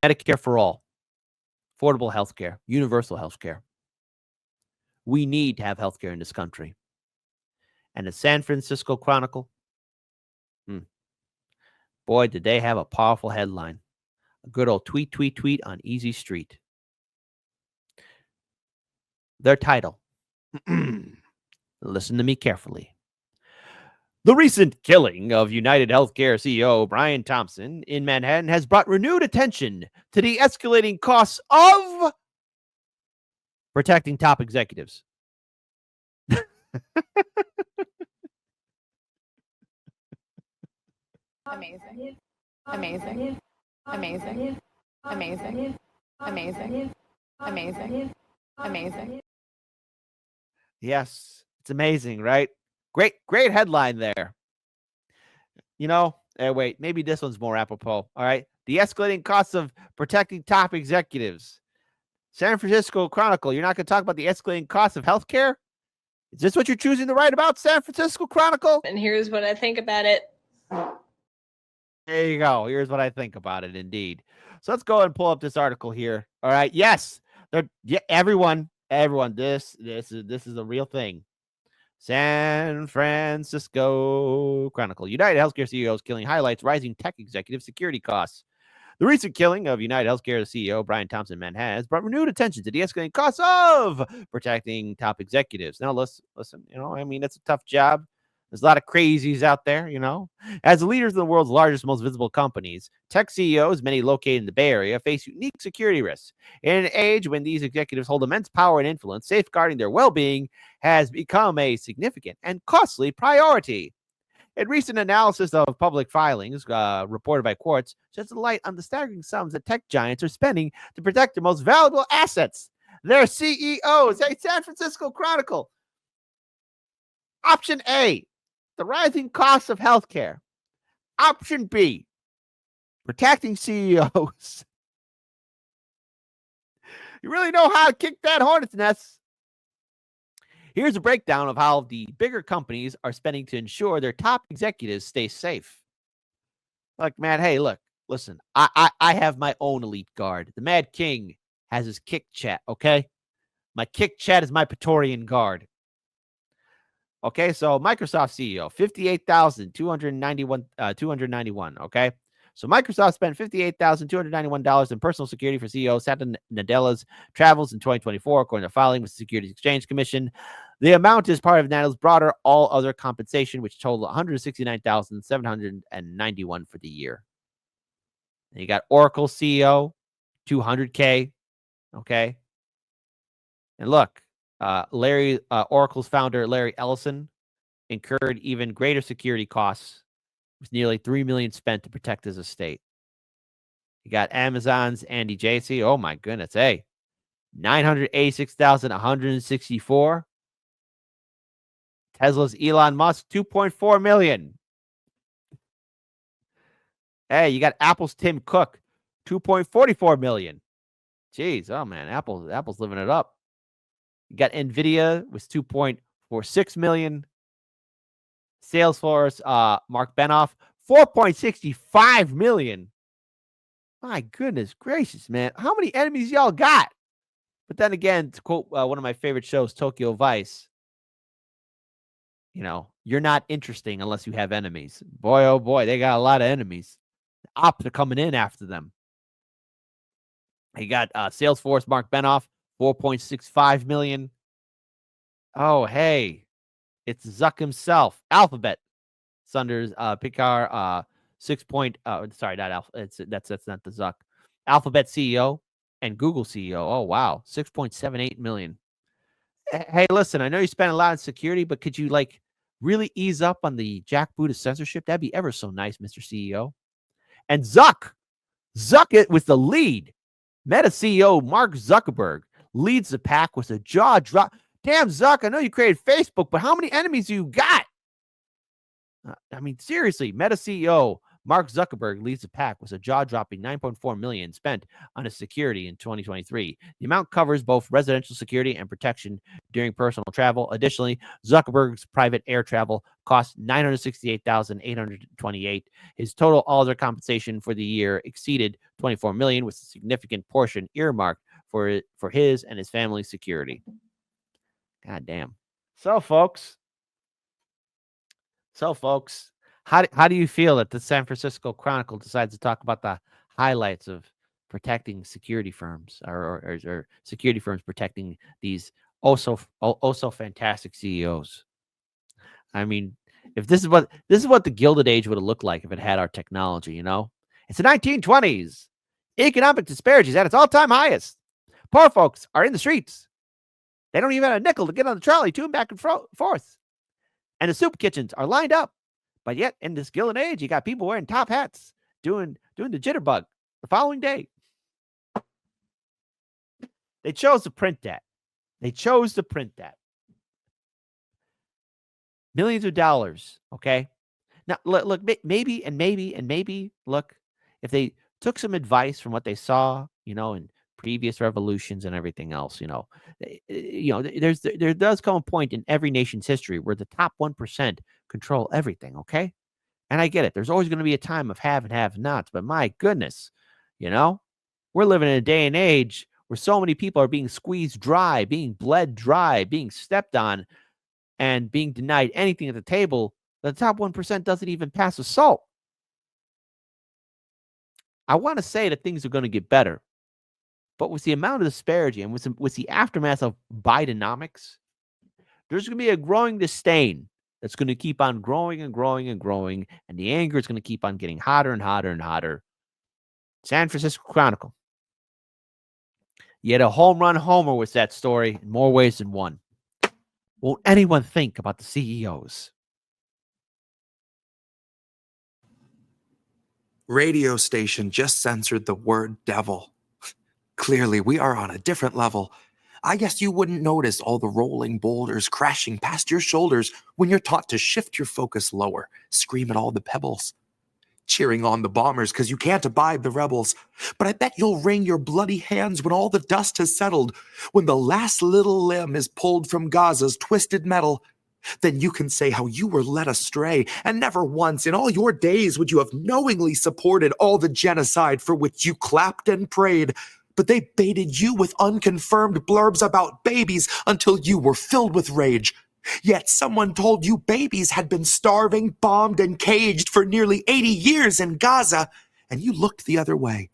Medicare for all, affordable health care, universal health care. We need to have health care in this country. And the San Francisco Chronicle, boy, did they have a powerful headline. A good old tweet on Easy Street. Their title, listen to me carefully. The recent killing of United Healthcare CEO Brian Thompson in Manhattan has brought renewed attention to the escalating costs of protecting top executives. Amazing. Amazing. Amazing. Amazing. Amazing. Amazing. Amazing. Yes, it's amazing, right? Great headline there. You know, wait, maybe this one's more apropos. All right. The escalating costs of protecting top executives. San Francisco Chronicle, you're not going to talk about the escalating costs of healthcare? Is this what you're choosing to write about, San Francisco Chronicle? And here's what I think about it. There you go. Here's what I think about it, indeed. So let's go and pull up this article here. All right. Yes. Everyone, this is a real thing. San Francisco Chronicle. United Healthcare CEOs killing highlights rising tech executive security costs. The recent killing of United Healthcare CEO Brian Thompson in Manhattan has brought renewed attention to the escalating costs of protecting top executives. Now, listen, it's a tough job. There's a lot of crazies out there, As the leaders of the world's largest, most visible companies, tech CEOs, many located in the Bay Area, face unique security risks. In an age when these executives hold immense power and influence, safeguarding their well-being has become a significant and costly priority. A recent analysis of public filings, reported by Quartz, sheds light on the staggering sums that tech giants are spending to protect their most valuable assets, their CEOs. Hey, San Francisco Chronicle. Option A, the rising costs of healthcare. Option B, protecting CEOs. You really know how to kick that hornet's nest. Here's a breakdown of how the bigger companies are spending to ensure their top executives stay safe. Like, man, hey, listen, I have my own elite guard. The Mad King has his kick chat, okay? My kick chat is my Praetorian guard. Okay, so Microsoft CEO, $58,291, okay? So Microsoft spent $58,291 in personal security for CEO Satya Nadella's travels in 2024, according to filing with the Securities Exchange Commission. The amount is part of Nadella's broader all other compensation, which totaled $169,791 for the year. And you got Oracle CEO, $200K, okay? And look, Oracle's founder, Larry Ellison, incurred even greater security costs with nearly $3 million spent to protect his estate. You got Amazon's Andy Jassy. Oh my goodness. Hey, $986,164. Tesla's Elon Musk, $2.4 million. Hey, you got Apple's Tim Cook, $2.44 million. Jeez, oh man, Apple's living it up. You got Nvidia with $2.46 million. Salesforce, Mark Benoff, $4.65 million. My goodness gracious, man. How many enemies y'all got? But then again, to quote one of my favorite shows, Tokyo Vice, you're not interesting unless you have enemies. Boy, oh boy, they got a lot of enemies. The ops are coming in after them. You got Salesforce, Mark Benoff, $4.65 million. Oh, hey. It's Zuck himself. Alphabet. Sunders Picard sorry, not Alpha. That's not the Zuck. Alphabet CEO and Google CEO. Oh wow, $6.78 million. Hey, listen, I know you spent a lot on security, but could you really ease up on the jackboot of censorship? That'd be ever so nice, Mr. CEO. And Zuck it was the lead. Meta CEO Mark Zuckerberg leads the pack with a jaw drop. Damn, Zuck, I know you created Facebook, but how many enemies do you got? Seriously, Meta CEO Mark Zuckerberg leads the pack with a jaw-dropping $9.4 million spent on his security in 2023. The amount covers both residential security and protection during personal travel. Additionally, Zuckerberg's private air travel cost $968,828. His total all-other compensation for the year exceeded $24 million, with a significant portion earmarked for his and his family's security. God damn. So, folks, how do you feel that the San Francisco Chronicle decides to talk about the highlights of protecting security firms or security firms protecting these also fantastic CEOs? I mean, if this is what the Gilded Age would have looked like if it had our technology, you know? It's the 1920s. Economic disparity is at its all-time highest. Poor folks are in the streets. They don't even have a nickel to get on the trolley to and back and forth. And the soup kitchens are lined up. But yet, in this Gilded Age, you got people wearing top hats doing the jitterbug the following day. They chose to print that. Millions of dollars, okay? Now, look, maybe, look, if they took some advice from what they saw, you know, in previous revolutions and everything else, there does come a point in every nation's history where the top 1% control everything, okay? And I get it. There's always going to be a time of have and have-nots, but my goodness, we're living in a day and age where so many people are being squeezed dry, being bled dry, being stepped on, and being denied anything at the table. The top 1% doesn't even pass a salt. I want to say that things are going to get better, but with the amount of disparity and with the aftermath of Bidenomics, there's going to be a growing disdain that's going to keep on growing and growing and growing, and the anger is going to keep on getting hotter and hotter and hotter. San Francisco Chronicle. You had a home run homer with that story in more ways than one. Won't anyone think about the CEOs? Radio station just censored the word devil. Clearly, we are on a different level. I guess you wouldn't notice all the rolling boulders crashing past your shoulders when you're taught to shift your focus lower, scream at all the pebbles. Cheering on the bombers because you can't abide the rebels. But I bet you'll wring your bloody hands when all the dust has settled, when the last little limb is pulled from Gaza's twisted metal. Then you can say how you were led astray, and never once in all your days would you have knowingly supported all the genocide for which you clapped and prayed. But they baited you with unconfirmed blurbs about babies until you were filled with rage. Yet someone told you babies had been starving, bombed, and caged for nearly 80 years in Gaza, and you looked the other way.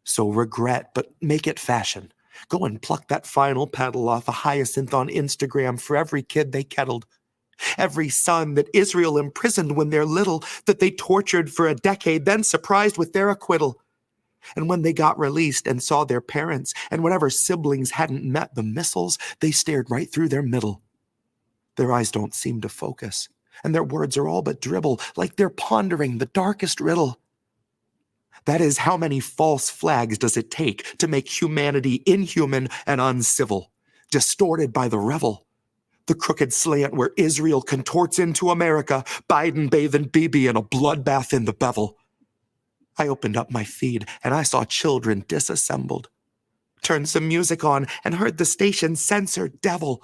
So regret, but make it fashion. Go and pluck that final petal off a hyacinth on Instagram for every kid they kettled. Every son that Israel imprisoned when they're little, that they tortured for a decade, then surprised with their acquittal. And when they got released and saw their parents, and whenever siblings hadn't met the missiles, they stared right through their middle. Their eyes don't seem to focus, and their words are all but dribble, like they're pondering the darkest riddle. That is, how many false flags does it take to make humanity inhuman and uncivil, distorted by the revel? The crooked slant where Israel contorts into America, Biden bathing Bibi in a bloodbath in the bevel. I opened up my feed and I saw children disassembled. Turned some music on and heard the station censor devil.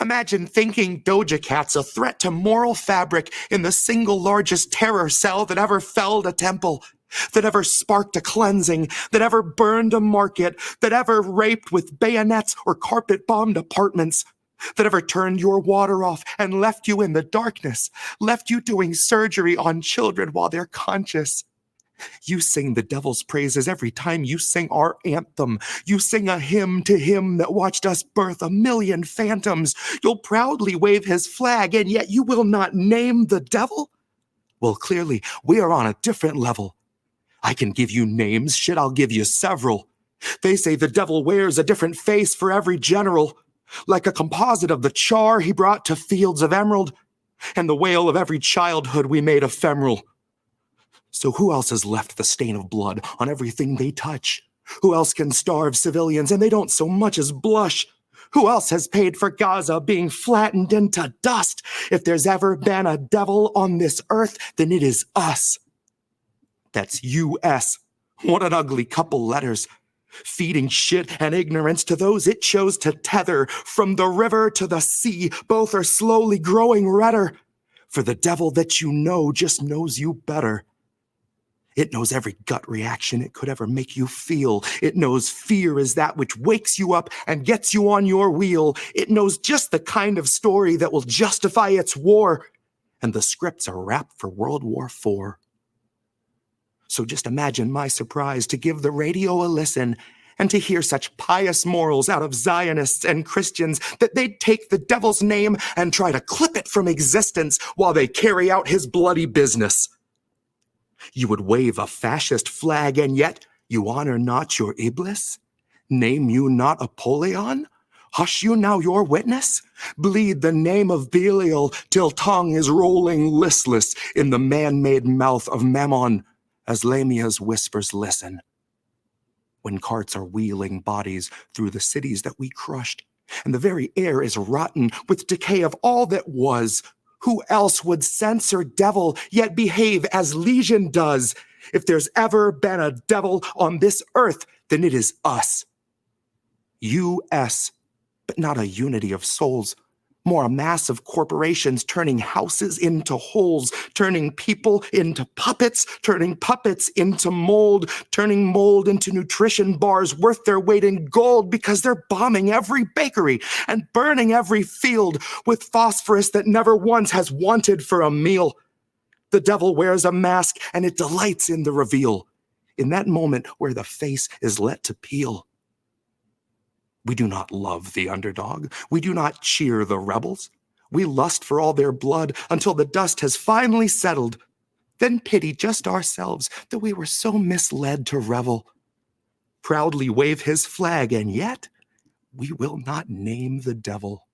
Imagine thinking Doja Cat's a threat to moral fabric in the single largest terror cell that ever felled a temple, that ever sparked a cleansing, that ever burned a market, that ever raped with bayonets or carpet-bombed apartments, that ever turned your water off and left you in the darkness, left you doing surgery on children while they're conscious. You sing the devil's praises every time you sing our anthem. You sing a hymn to him that watched us birth a million phantoms. You'll proudly wave his flag, and yet you will not name the devil? Well, clearly, we are on a different level. I can give you names, shit, I'll give you several. They say the devil wears a different face for every general, like a composite of the char he brought to fields of emerald, and the wail of every childhood we made ephemeral. So who else has left the stain of blood on everything they touch? Who else can starve civilians and they don't so much as blush? Who else has paid for Gaza being flattened into dust? If there's ever been a devil on this earth, then it is us. That's US. What an ugly couple letters. Feeding shit and ignorance to those it chose to tether. From the river to the sea, both are slowly growing redder. For the devil that you know just knows you better. It knows every gut reaction it could ever make you feel. It knows fear is that which wakes you up and gets you on your wheel. It knows just the kind of story that will justify its war. And the scripts are wrapped for World War IV. So just imagine my surprise to give the radio a listen and to hear such pious morals out of Zionists and Christians that they'd take the devil's name and try to clip it from existence while they carry out his bloody business. You would wave a fascist flag, and yet you honor not your Iblis? Name you not Apollyon? Hush you now your witness? Bleed the name of Belial till tongue is rolling listless in the man-made mouth of Mammon, as Lamia's whispers listen. When carts are wheeling bodies through the cities that we crushed, and the very air is rotten with decay of all that was, who else would censor devil yet behave as Legion does? If there's ever been a devil on this earth, then it is us. US, but not a unity of souls. More a mass of corporations turning houses into holes, turning people into puppets, turning puppets into mold, turning mold into nutrition bars worth their weight in gold because they're bombing every bakery and burning every field with phosphorus that never once has wanted for a meal. The devil wears a mask and it delights in the reveal, in that moment where the face is let to peel. We do not love the underdog. We do not cheer the rebels. We lust for all their blood until the dust has finally settled. Then pity just ourselves that we were so misled to revel. Proudly wave his flag, and yet we will not name the devil.